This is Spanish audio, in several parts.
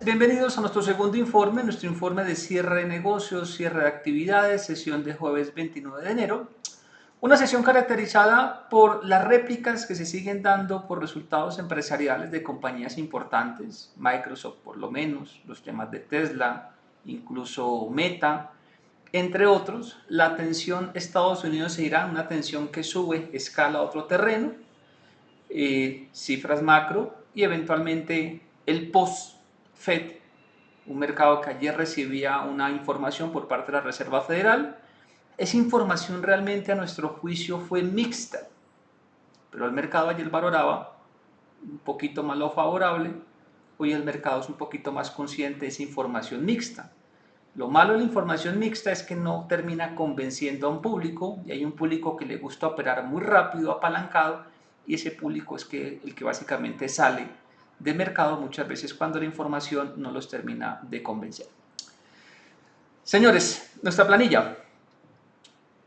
Bienvenidos a nuestro segundo informe, nuestro informe de cierre de negocios, cierre de actividades, sesión de jueves 29 de enero. Una sesión caracterizada por las réplicas que se siguen dando por resultados empresariales de compañías importantes, Microsoft por lo menos, los temas de Tesla, incluso Meta, entre otros. La tensión Estados Unidos e Irán, una tensión que sube, escala a otro terreno, cifras macro y eventualmente el post-Fed, un mercado que ayer recibía una información por parte de la Reserva Federal. Esa información realmente a nuestro juicio fue mixta, pero el mercado ayer valoraba un poquito más lo favorable. Hoy el mercado es un poquito más consciente de esa información mixta. Lo malo de la información mixta es que no termina convenciendo a un público, y hay un público que le gusta operar muy rápido, apalancado, y ese público es el que básicamente sale de mercado muchas veces cuando la información no los termina de convencer. Señores, nuestra planilla.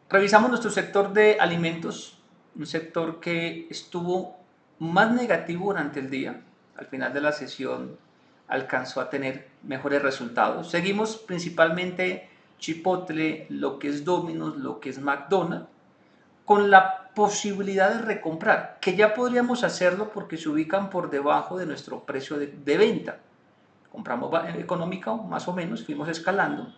Revisamos nuestro sector de alimentos, un sector que estuvo más negativo durante el día. Al final de la sesión alcanzó a tener mejores resultados. Seguimos principalmente Chipotle, lo que es Domino's, lo que es McDonald's, con la posibilidad de recomprar, que ya podríamos hacerlo porque se ubican por debajo de nuestro precio de venta. Compramos económica, más o menos, fuimos escalando.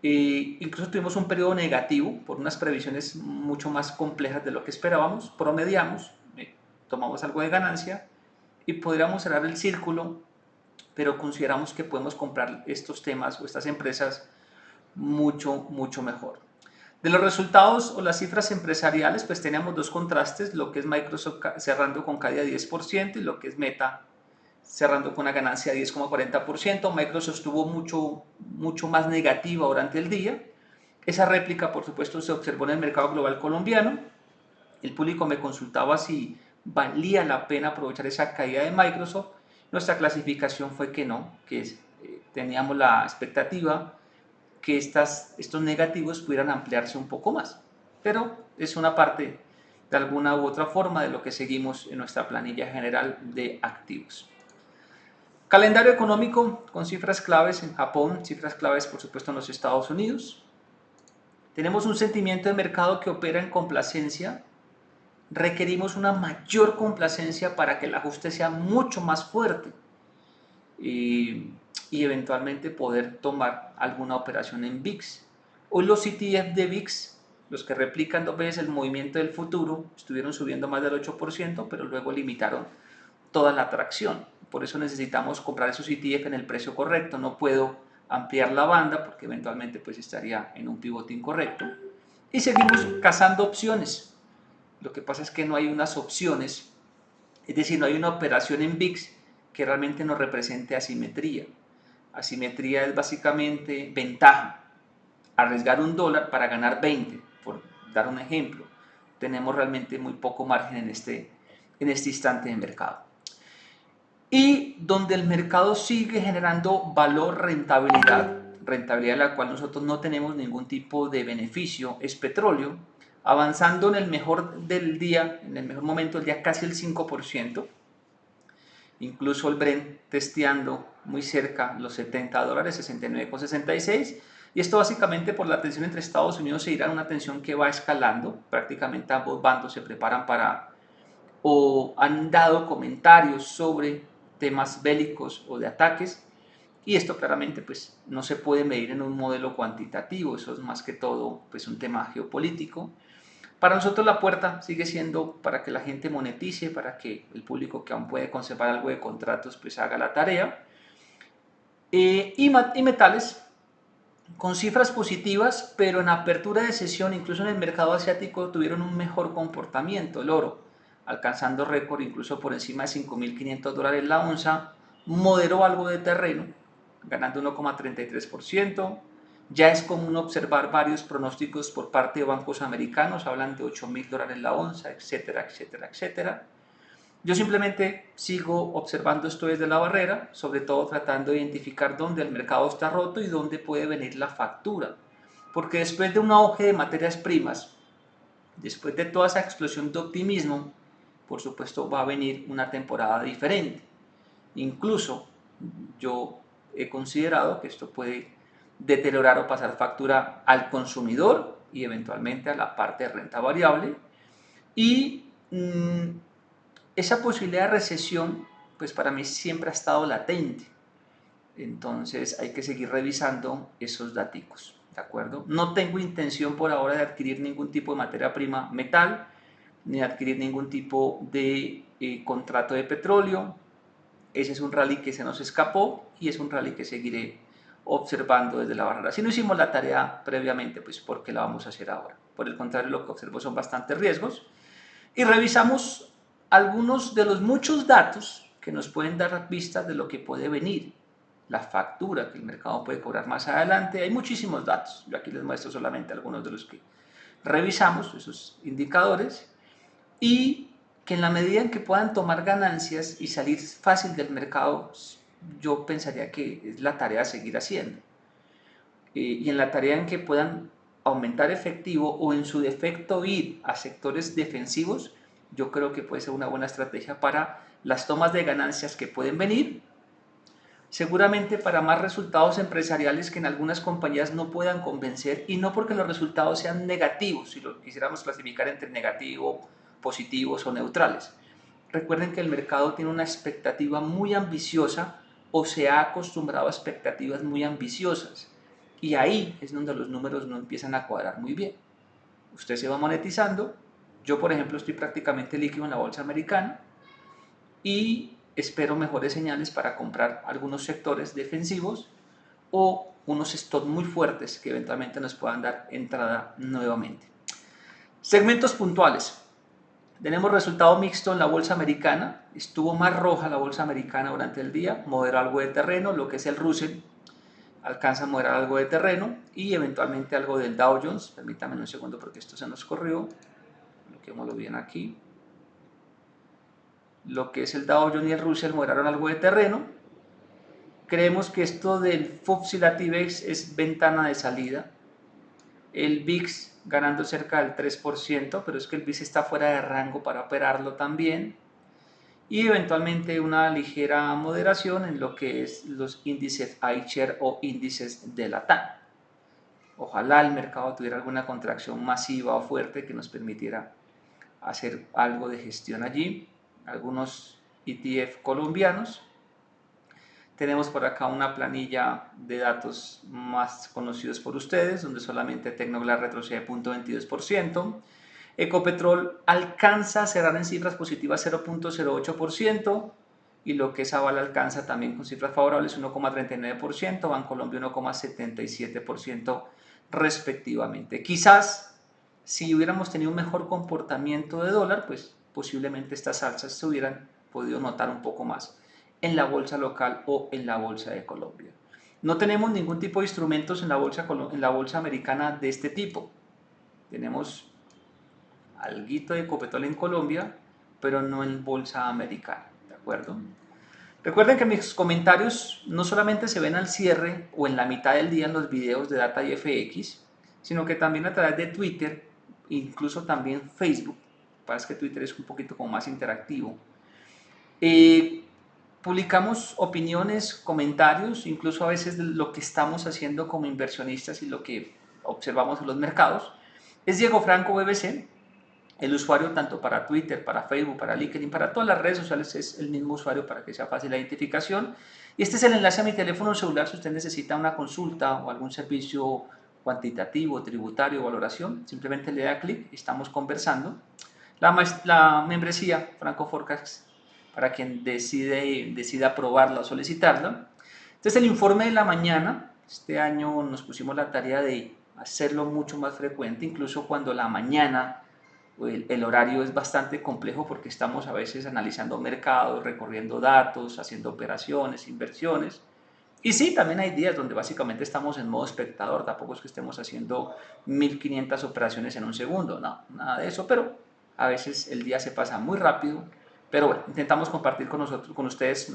Incluso tuvimos un periodo negativo por unas previsiones mucho más complejas de lo que esperábamos, promediamos, tomamos algo de ganancia y podríamos cerrar el círculo, pero consideramos que podemos comprar estos temas o estas empresas mucho mejor. De los resultados o las cifras empresariales, pues teníamos dos contrastes, lo que es Microsoft cerrando con caída de 10% y lo que es Meta cerrando con una ganancia de 10,40%. Microsoft estuvo mucho más negativa durante el día. Esa réplica, por supuesto, se observó en el mercado global colombiano. El público me consultaba si valía la pena aprovechar esa caída de Microsoft. Nuestra clasificación fue que no, que teníamos la expectativa que estos negativos pudieran ampliarse un poco más. Pero es una parte, de alguna u otra forma, de lo que seguimos en nuestra planilla general de activos. Calendario económico con cifras claves en Japón, cifras claves por supuesto en los Estados Unidos. Tenemos un sentimiento de mercado que opera en complacencia. Requerimos una mayor complacencia para que el ajuste sea mucho más fuerte y eventualmente poder tomar alguna operación en VIX. Hoy los ETF de VIX, los que replican dos veces el movimiento del futuro, estuvieron subiendo más del 8%, pero luego limitaron toda la atracción. Por eso necesitamos comprar esos ETF en el precio correcto. No puedo ampliar la banda porque eventualmente pues estaría en un pivote incorrecto. Y seguimos cazando opciones. Lo que pasa es que no hay unas opciones, es decir, no hay una operación en VIX que realmente nos represente asimetría. Asimetría es básicamente ventaja. Arriesgar $1 para ganar 20, por dar un ejemplo. Tenemos realmente muy poco margen en este instante de mercado. Y donde el mercado sigue generando valor, rentabilidad de la cual nosotros no tenemos ningún tipo de beneficio, es petróleo, avanzando en el mejor del día, en el mejor momento del día casi el 5%, incluso el Brent testeando muy cerca los $70, 69,66, y esto básicamente por la tensión entre Estados Unidos e Irán, una tensión que va escalando, prácticamente ambos bandos se preparan para o han dado comentarios sobre temas bélicos o de ataques, y esto claramente pues no se puede medir en un modelo cuantitativo, eso es más que todo pues un tema geopolítico. Para nosotros la puerta sigue siendo para que la gente monetice, para que el público que aún puede conservar algo de contratos pues haga la tarea. Y metales con cifras positivas, pero en apertura de sesión, incluso en el mercado asiático, tuvieron un mejor comportamiento. El oro, alcanzando récord incluso por encima de $5.500 la onza, moderó algo de terreno, ganando 1,33%. Ya es común observar varios pronósticos por parte de bancos americanos, hablan de $8.000 la onza, etcétera, etcétera, etcétera. Yo simplemente sigo observando esto desde la barrera, sobre todo tratando de identificar dónde el mercado está roto y dónde puede venir la factura. Porque después de un auge de materias primas, después de toda esa explosión de optimismo, por supuesto va a venir una temporada diferente. Incluso yo he considerado que esto puede deteriorar o pasar factura al consumidor y eventualmente a la parte de renta variable. Y esa posibilidad de recesión, pues para mí siempre ha estado latente. Entonces hay que seguir revisando esos datos, ¿de acuerdo? No tengo intención por ahora de adquirir ningún tipo de materia prima metal, ni adquirir ningún tipo de contrato de petróleo. Ese es un rally que se nos escapó y es un rally que seguiré observando desde la barrera. Si no hicimos la tarea previamente, pues ¿por qué la vamos a hacer ahora? Por el contrario, lo que observo son bastantes riesgos. Y revisamos algunos de los muchos datos que nos pueden dar pistas de lo que puede venir, la factura que el mercado puede cobrar más adelante. Hay muchísimos datos, yo aquí les muestro solamente algunos de los que revisamos, esos indicadores, y que en la medida en que puedan tomar ganancias y salir fácil del mercado, yo pensaría que es la tarea a seguir haciendo. Y en la tarea en que puedan aumentar efectivo o en su defecto ir a sectores defensivos, yo creo que puede ser una buena estrategia para las tomas de ganancias que pueden venir, seguramente para más resultados empresariales que en algunas compañías no puedan convencer, y no porque los resultados sean negativos, si lo quisiéramos clasificar entre negativo, positivos o neutrales. Recuerden que el mercado tiene una expectativa muy ambiciosa o se ha acostumbrado a expectativas muy ambiciosas, y ahí es donde los números no empiezan a cuadrar muy bien. Usted se va monetizando. Yo, por ejemplo, estoy prácticamente líquido en la bolsa americana y espero mejores señales para comprar algunos sectores defensivos o unos stocks muy fuertes que eventualmente nos puedan dar entrada nuevamente. Segmentos puntuales. Tenemos resultado mixto en la bolsa americana. Estuvo más roja la bolsa americana durante el día, moderó algo de terreno, lo que es el Russell alcanza a moderar algo de terreno y eventualmente algo del Dow Jones. Permítanme un segundo porque esto se nos corrió. Bloqueémoslo bien aquí. Lo que es el Dow Jones y el Russell moderaron algo de terreno. Creemos que esto del FTSE y la TIBEX es ventana de salida. El VIX ganando cerca del 3%, pero es que el VIX está fuera de rango para operarlo también. Y eventualmente una ligera moderación en lo que es los índices iShares o índices de la TAM. Ojalá el mercado tuviera alguna contracción masiva o fuerte que nos permitiera hacer algo de gestión allí. Algunos ETF colombianos. Tenemos por acá una planilla de datos más conocidos por ustedes, donde solamente Tecnoglass retrocede 0.22%. Ecopetrol alcanza a cerrar en cifras positivas 0.08%, y lo que es Aval alcanza también con cifras favorables 1.39%, Bancolombia 1.77% respectivamente. Quizás si hubiéramos tenido un mejor comportamiento de dólar, pues posiblemente estas alzas se hubieran podido notar un poco más en la bolsa local o en la bolsa de Colombia. No tenemos ningún tipo de instrumentos en la bolsa americana de este tipo. Tenemos alguito de Ecopetrol en Colombia, pero no en bolsa americana, ¿de acuerdo? Recuerden que mis comentarios no solamente se ven al cierre o en la mitad del día en los videos de Data y FX, sino que también a través de Twitter, incluso también Facebook. Parece que Twitter es un poquito como más interactivo. Publicamos opiniones, comentarios, incluso a veces de lo que estamos haciendo como inversionistas y lo que observamos en los mercados. Es Diego Franco BBC. El usuario tanto para Twitter, para Facebook, para LinkedIn, para todas las redes sociales es el mismo usuario para que sea fácil la identificación. Y este es el enlace a mi teléfono celular si usted necesita una consulta o algún servicio cuantitativo, tributario, valoración. Simplemente le da clic y estamos conversando. La membresía Franco Forecast para quien decida probarla o solicitarla. Entonces el informe de la mañana, este año nos pusimos la tarea de hacerlo mucho más frecuente, incluso cuando la mañana el horario es bastante complejo porque estamos a veces analizando mercados, recorriendo datos, haciendo operaciones, inversiones. Y sí, también hay días donde básicamente estamos en modo espectador, tampoco es que estemos haciendo 1500 operaciones en un segundo, no, nada de eso, pero a veces el día se pasa muy rápido. Pero bueno, intentamos compartir con ustedes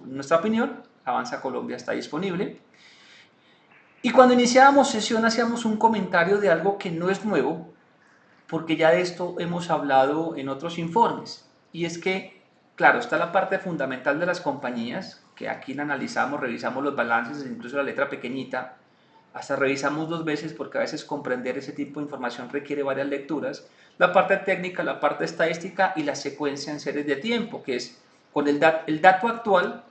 nuestra opinión. Avanza Colombia está disponible. Y cuando iniciábamos sesión hacíamos un comentario de algo que no es nuevo, porque ya de esto hemos hablado en otros informes, y es que, claro, está la parte fundamental de las compañías, que aquí la analizamos, revisamos los balances, incluso la letra pequeñita, hasta revisamos 2 veces porque a veces comprender ese tipo de información requiere varias lecturas, la parte técnica, la parte estadística y la secuencia en series de tiempo, que es con el dato actual,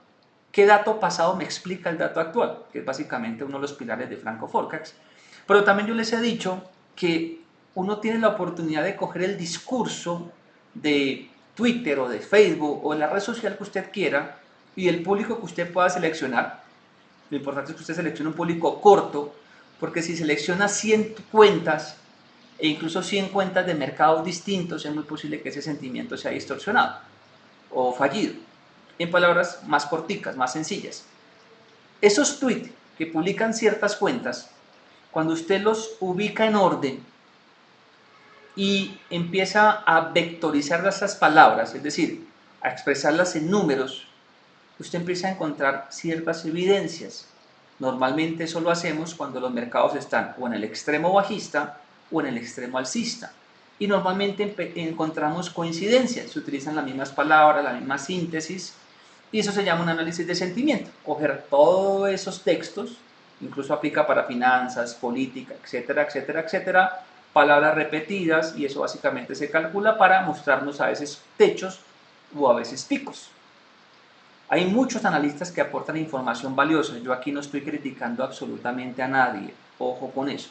qué dato pasado me explica el dato actual, que es básicamente uno de los pilares de Franco Forecax. Pero también yo les he dicho que uno tiene la oportunidad de coger el discurso de Twitter o de Facebook o de la red social que usted quiera y el público que usted pueda seleccionar. Lo importante es que usted seleccione un público corto, porque si selecciona 100 cuentas e incluso 100 cuentas de mercados distintos, es muy posible que ese sentimiento sea distorsionado o fallido. En palabras más corticas, más sencillas. Esos tweets que publican ciertas cuentas, cuando usted los ubica en orden y empieza a vectorizar esas palabras, es decir, a expresarlas en números, usted empieza a encontrar ciertas evidencias. Normalmente eso lo hacemos cuando los mercados están o en el extremo bajista o en el extremo alcista. Y normalmente encontramos coincidencias, se utilizan las mismas palabras, la misma síntesis, y eso se llama un análisis de sentimiento. Coger todos esos textos, incluso aplica para finanzas, política, etcétera, etcétera, etcétera, palabras repetidas, y eso básicamente se calcula para mostrarnos a veces techos o a veces picos. Hay muchos analistas que aportan información valiosa. Yo aquí no estoy criticando absolutamente a nadie. Ojo con eso.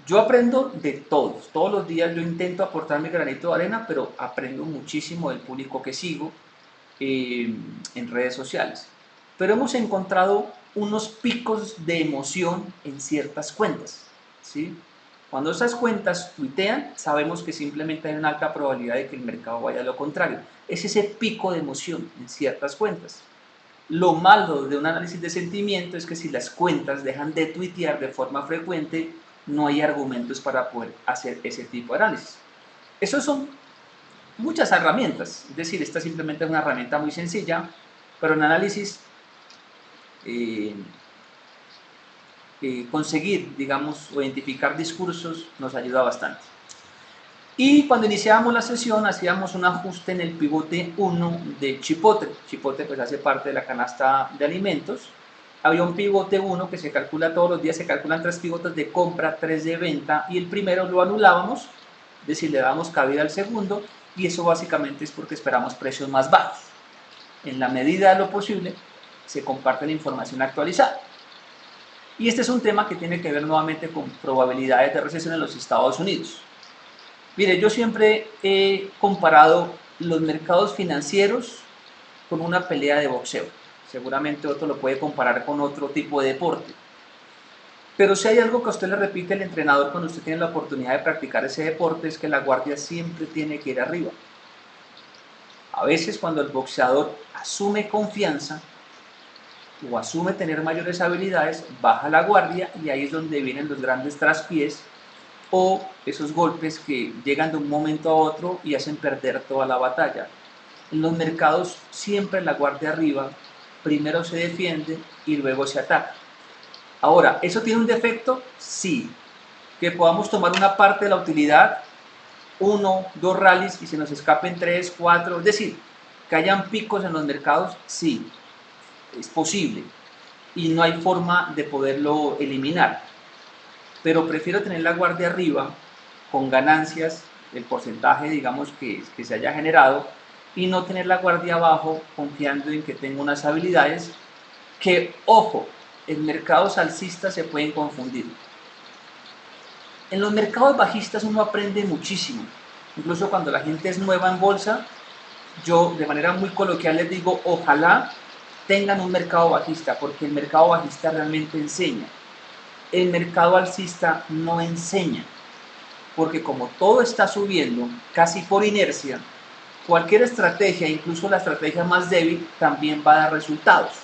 Yo aprendo de todos los días yo intento aportar mi granito de arena, pero aprendo muchísimo del público que sigo en redes sociales. Pero hemos encontrado unos picos de emoción en ciertas cuentas, ¿sí? Cuando esas cuentas tuitean, sabemos que simplemente hay una alta probabilidad de que el mercado vaya a lo contrario. Es ese pico de emoción en ciertas cuentas. Lo malo de un análisis de sentimiento es que si las cuentas dejan de tuitear de forma frecuente, no hay argumentos para poder hacer ese tipo de análisis. Esos son muchas herramientas, es decir, esta simplemente es una herramienta muy sencilla, pero en análisis conseguir, digamos, o identificar discursos nos ayuda bastante. Y cuando iniciábamos la sesión hacíamos un ajuste en el pivote 1 de Chipotle. Chipotle pues hace parte de la canasta de alimentos. Había un pivote 1 que se calcula todos los días, se calculan 3 pivotes de compra, 3 de venta, y el primero lo anulábamos, es decir, le damos cabida al segundo, y eso básicamente es porque esperamos precios más bajos. En la medida de lo posible se comparte la información actualizada. Y este es un tema que tiene que ver nuevamente con probabilidades de recesión en los Estados Unidos. Mire, yo siempre he comparado los mercados financieros con una pelea de boxeo. Seguramente otro lo puede comparar con otro tipo de deporte. Pero si hay algo que a usted le repite el entrenador cuando usted tiene la oportunidad de practicar ese deporte, es que la guardia siempre tiene que ir arriba. A veces cuando el boxeador asume confianza o asume tener mayores habilidades, baja la guardia, y ahí es donde vienen los grandes traspiés o esos golpes que llegan de un momento a otro y hacen perder toda la batalla. En los mercados siempre la guardia arriba, primero se defiende y luego se ataca. Ahora, ¿eso tiene un defecto? Sí. Que podamos tomar una parte de la utilidad, 1, 2 rallies, y se nos escapen 3, 4, es decir, que hayan picos en los mercados, sí, es posible y no hay forma de poderlo eliminar, pero prefiero tener la guardia arriba con ganancias, el porcentaje digamos que se haya generado, y no tener la guardia abajo confiando en que tengo unas habilidades que, ojo, en mercados alcistas se pueden confundir. En los mercados bajistas uno aprende muchísimo, incluso cuando la gente es nueva en bolsa, yo de manera muy coloquial les digo, ojalá tengan un mercado bajista, porque el mercado bajista realmente enseña. El mercado alcista no enseña, porque como todo está subiendo casi por inercia, cualquier estrategia, incluso la estrategia más débil, también va a dar resultados.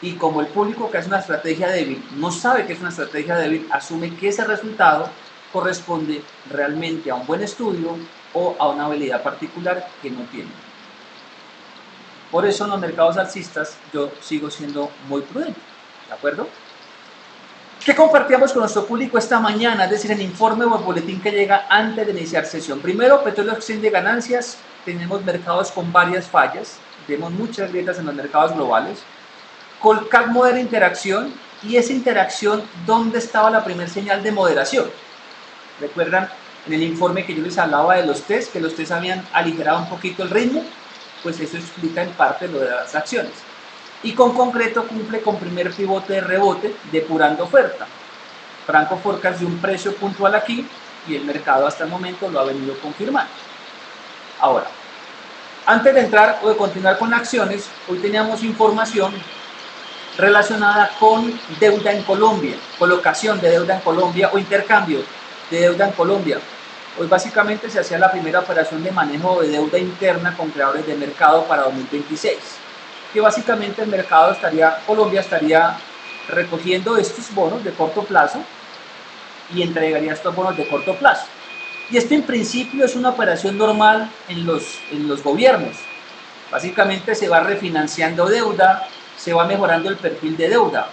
Y como el público que hace una estrategia débil no sabe que es una estrategia débil, asume que ese resultado corresponde realmente a un buen estudio o a una habilidad particular que no tiene. Por eso en los mercados alcistas yo sigo siendo muy prudente, ¿de acuerdo? ¿Qué compartíamos con nuestro público esta mañana? Es decir, el informe o el boletín que llega antes de iniciar sesión. Primero, petróleo exchange de ganancias. Tenemos mercados con varias fallas. vemos muchas grietas en los mercados globales. Colcap modera interacción, y esa interacción, ¿dónde estaba la primera señal de moderación? ¿Recuerdan en el informe que yo les hablaba de los test, que los test habían aligerado un poquito el ritmo? Pues eso explica en parte lo de las acciones. Y con concreto cumple con primer pivote de rebote, depurando oferta. Franco Forecast de un precio puntual aquí, y el mercado hasta el momento lo ha venido confirmando. Ahora, antes de entrar o de continuar con acciones, hoy teníamos información relacionada con deuda en Colombia, colocación de deuda en Colombia o intercambio de deuda en Colombia. Hoy básicamente se hacía la primera operación de manejo de deuda interna con creadores de mercado para 2026, que básicamente el mercado Colombia estaría recogiendo estos bonos de corto plazo y entregaría estos bonos de corto plazo. Y esto en principio es una operación normal en los gobiernos. Básicamente se va refinanciando deuda, se va mejorando el perfil de deuda.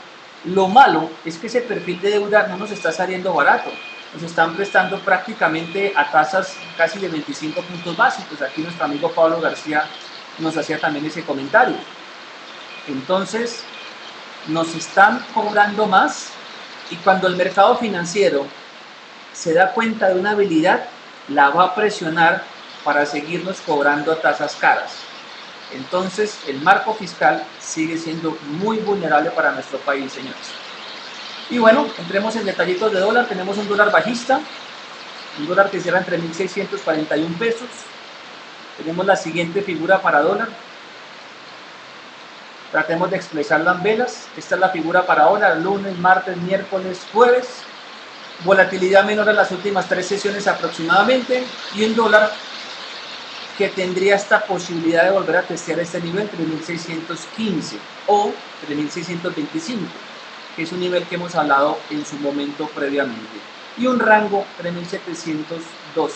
Lo malo es que ese perfil de deuda no nos está saliendo barato. Nos están prestando prácticamente a tasas casi de 25 puntos básicos. Aquí nuestro amigo Pablo García nos hacía también ese comentario. Entonces, nos están cobrando más, y cuando el mercado financiero se da cuenta de una habilidad, la va a presionar para seguirnos cobrando tasas caras. Entonces, el marco fiscal sigue siendo muy vulnerable para nuestro país, señores. Y bueno, entremos en detallitos de dólar. Tenemos un dólar bajista, un dólar que cierra entre 1.641 pesos. Tenemos la siguiente figura para dólar. Tratemos de expresarla en velas. Esta es la figura para dólar, lunes, martes, miércoles, jueves. Volatilidad menor en las últimas 3 sesiones aproximadamente, y un dólar que tendría esta posibilidad de volver a testear este nivel 3.615 o 3.625, que es un nivel que hemos hablado en su momento previamente, y un rango 3.712.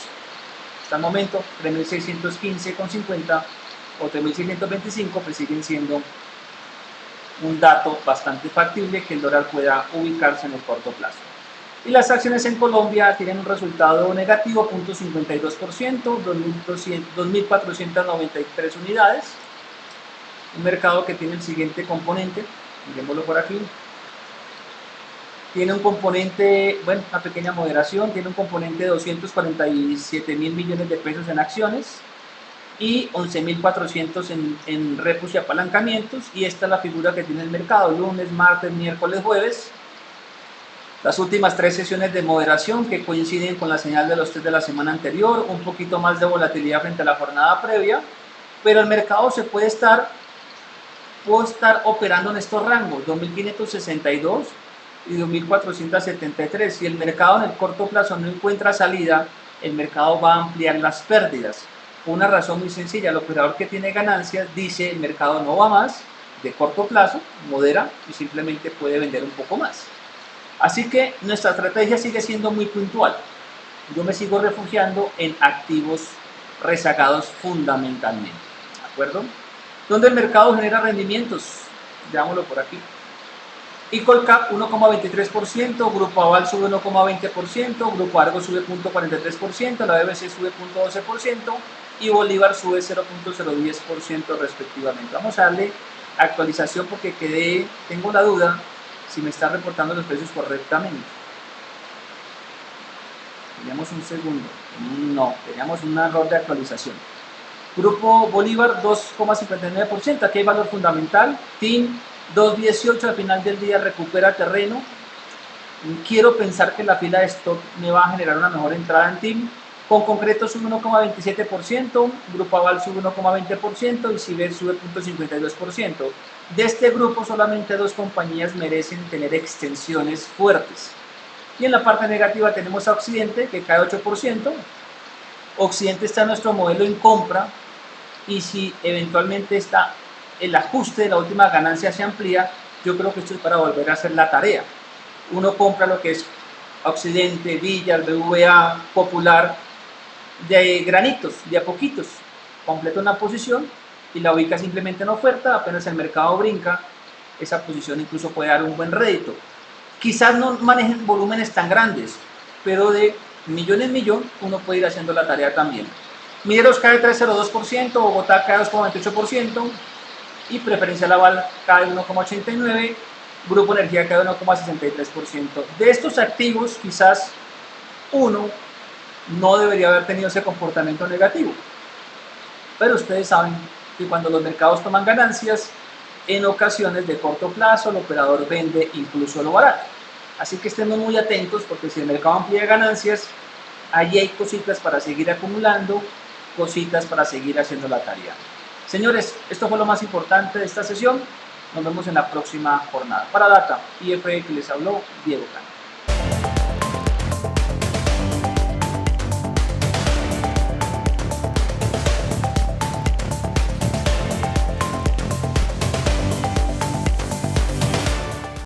Hasta el momento 3.615,50 o 3.625 pues siguen siendo un dato bastante factible que el dólar pueda ubicarse en el corto plazo. Y las acciones en Colombia tienen un resultado negativo, 0.52%, 2.493 unidades. Un mercado que tiene el siguiente componente, miremoslo por aquí. Tiene un componente, bueno, una pequeña moderación, tiene un componente de 247.000 millones de pesos en acciones y 11.400 en repos y apalancamientos. Y esta es la figura que tiene el mercado, lunes, martes, miércoles, jueves. Las últimas 3 sesiones de moderación que coinciden con la señal de los test de la semana anterior, un poquito más de volatilidad frente a la jornada previa, pero el mercado puede estar operando en estos rangos, 2.562 y 2.473. Si el mercado en el corto plazo no encuentra salida, el mercado va a ampliar las pérdidas. Una razón muy sencilla, el operador que tiene ganancias dice el mercado no va más, de corto plazo, modera y simplemente puede vender un poco más. Así que nuestra estrategia sigue siendo muy puntual. Yo me sigo refugiando en activos rezagados fundamentalmente. ¿De acuerdo? ¿Dónde el mercado genera rendimientos? Veámoslo por aquí. Y Colcap 1,23%, Grupo Aval sube 1,20%, Grupo Argo sube 0,43%, la BBC sube 0,12% y Bolívar sube 0,010% respectivamente. Vamos a darle actualización porque tengo la duda si me está reportando los precios correctamente. Teníamos un segundo. No, teníamos un error de actualización. Grupo Bolívar 2,59%. Aquí hay valor fundamental. TIM 2,18. Al final del día recupera terreno. Quiero pensar que la fila de stock me va a generar una mejor entrada en TIM. Con concreto sube 1,27%, Grupo Aval sube 1,20% y Ciber sube 0,52%. De este grupo solamente 2 compañías merecen tener extensiones fuertes. Y en la parte negativa tenemos a Occidente, que cae 8%. Occidente está en nuestro modelo en compra, y si eventualmente el ajuste de la última ganancia se amplía, yo creo que esto es para volver a hacer la tarea. Uno compra lo que es Occidente, Villar, BVA, Popular, de granitos, de a poquitos, completa una posición y la ubica simplemente en oferta. Apenas el mercado brinca, esa posición incluso puede dar un buen rédito. Quizás no manejen volúmenes tan grandes, pero de millón en millón uno puede ir haciendo la tarea también. Mineros cae 3,02%, Bogotá cae 2,28%, y Preferencial Aval cae 1,89%, Grupo Energía cae 1,63%. De estos activos, quizás uno no debería haber tenido ese comportamiento negativo, pero ustedes saben que cuando los mercados toman ganancias, en ocasiones de corto plazo el operador vende incluso lo barato. Así que estemos muy atentos, porque si el mercado amplía ganancias, allí hay cositas para seguir acumulando, cositas para seguir haciendo la tarea. Señores, esto fue lo más importante de esta sesión. Nos vemos en la próxima jornada. Para Data IFE que les habló, Diego Cano.